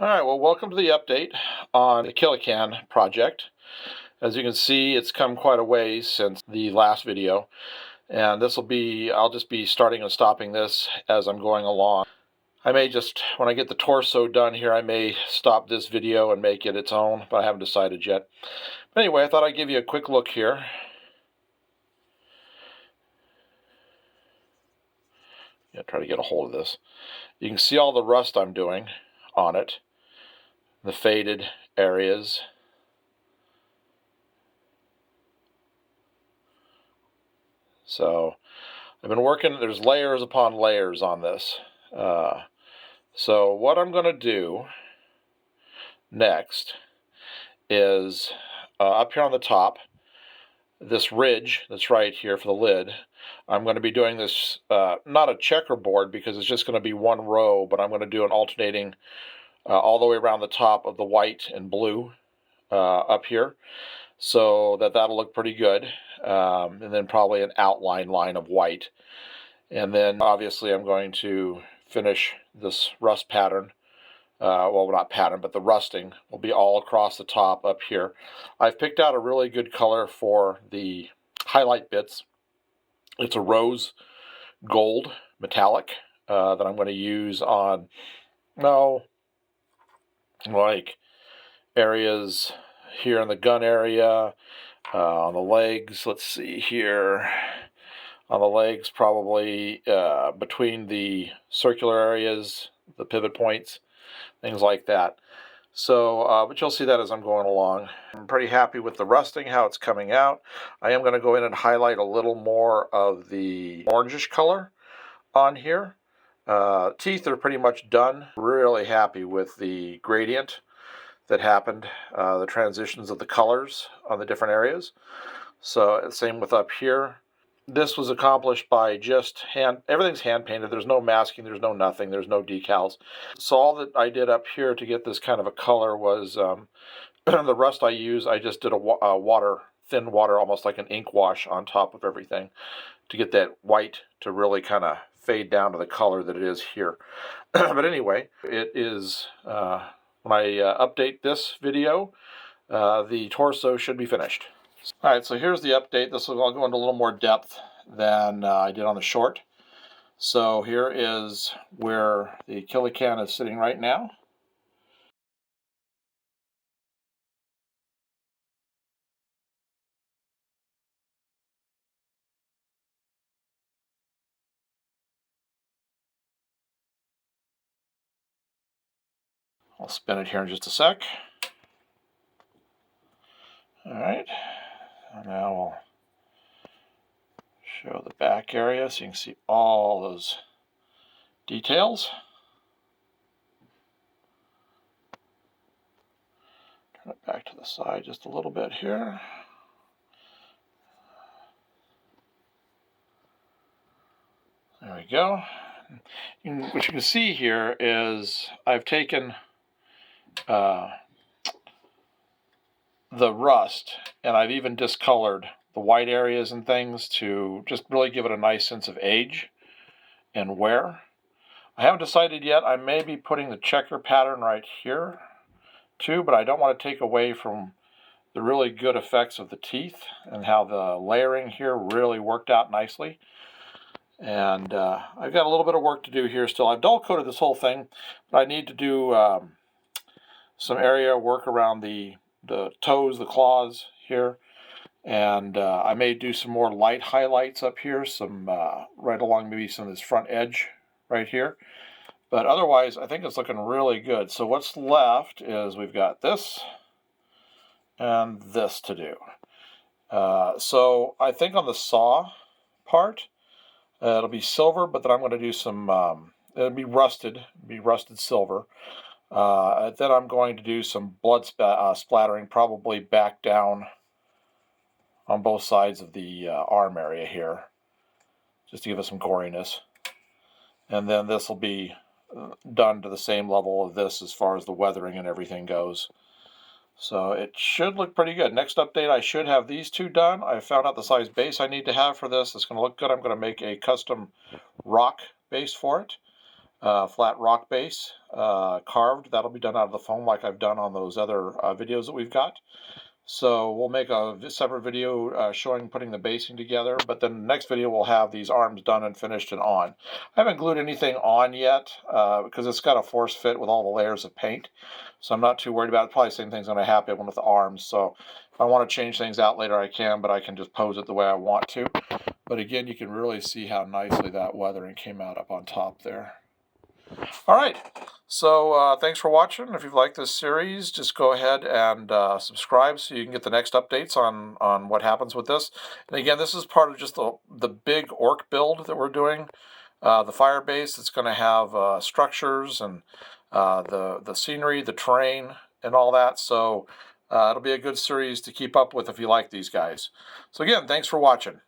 Alright, well, welcome to the update on the Killa project. As you can see, it's come quite a ways since the last video, and I'll just be starting and stopping this as I'm going along. I may just, when I get the torso done here, I may stop this video and make it its own, but I haven't decided yet. But anyway, I thought I'd give you a quick look here. Try to get a hold of this. You can see all the rust I'm doing on it, the faded areas. So I've been working, there's layers upon layers on this. So what I'm going to do next is up here on the top, this ridge that's right here for the lid, I'm going to be doing this, not a checkerboard because it's just going to be one row, but I'm going to do an alternating all the way around the top of the white and blue up here, so that'll look pretty good. And then probably an outline line of white. And then obviously I'm going to finish this rust pattern. Well, not pattern, but the rusting will be all across the top up here. I've picked out a really good color for the highlight bits. It's a rose gold metallic that I'm going to use on, like areas here in the gun area, on the legs. Let's see here. On the legs, probably between the circular areas, the pivot points, things like that. So, but you'll see that as I'm going along. I'm pretty happy with the rusting, how it's coming out. I am going to go in and highlight a little more of the orangish color on here. Teeth are pretty much done. Really happy with the gradient that happened, the transitions of the colors on the different areas. So, same with up here. This was accomplished by just everything's hand painted. There's no masking, there's no nothing, there's no decals. So all that I did up here to get this kind of a color was the rust I use, I just did a thin water, almost like an ink wash on top of everything to get that white to really kind of fade down to the color that it is here. But anyway, it is, when I update this video, the torso should be finished. Alright, so here's the update. I'll go into a little more depth than I did on the short. So here is where the Killa is sitting right now. I'll spin it here in just a sec. Alright, so now we'll show the back area so you can see all those details. Turn it back to the side just a little bit here. There we go. What you can see here is I've taken the rust, and I've even discolored the white areas and things to just really give it a nice sense of age and wear. I haven't decided yet. I may be putting the checker pattern right here too, but I don't want to take away from the really good effects of the teeth and how the layering here really worked out nicely. And I've got a little bit of work to do here still. I've dull coated this whole thing, but I need to do some area work around the toes, the claws here, and I may do some more light highlights up here, some right along maybe some of this front edge right here. But otherwise, I think it's looking really good. So what's left is we've got this and this to do. So I think on the saw part, it'll be silver, but then I'm going to do some, it'll be rusted silver. Then I'm going to do some blood splattering, probably back down on both sides of the arm area here, just to give it some goriness. And then this will be done to the same level of this as far as the weathering and everything goes. So it should look pretty good. Next update, I should have these two done. I found out the size base I need to have for this. It's going to look good. I'm going to make a custom rock base for it. flat rock base carved. That'll be done out of the foam like I've done on those other videos that we've got. So we'll make a separate video showing putting the basing together, but then the next video we'll have these arms done and finished and on. I haven't glued anything on yet because it's got a force fit with all the layers of paint, so I'm not too worried about it. Probably the same thing's going to happen with the arms, so if I want to change things out later I can, but I can just pose it the way I want to. But again, you can really see how nicely that weathering came out up on top there. All right, so thanks for watching. If you've liked this series, just go ahead and subscribe so you can get the next updates on what happens with this. And again, this is part of just the big orc build that we're doing. The fire base, it's going to have structures and the scenery, the terrain, and all that. So it'll be a good series to keep up with if you like these guys. So again, thanks for watching.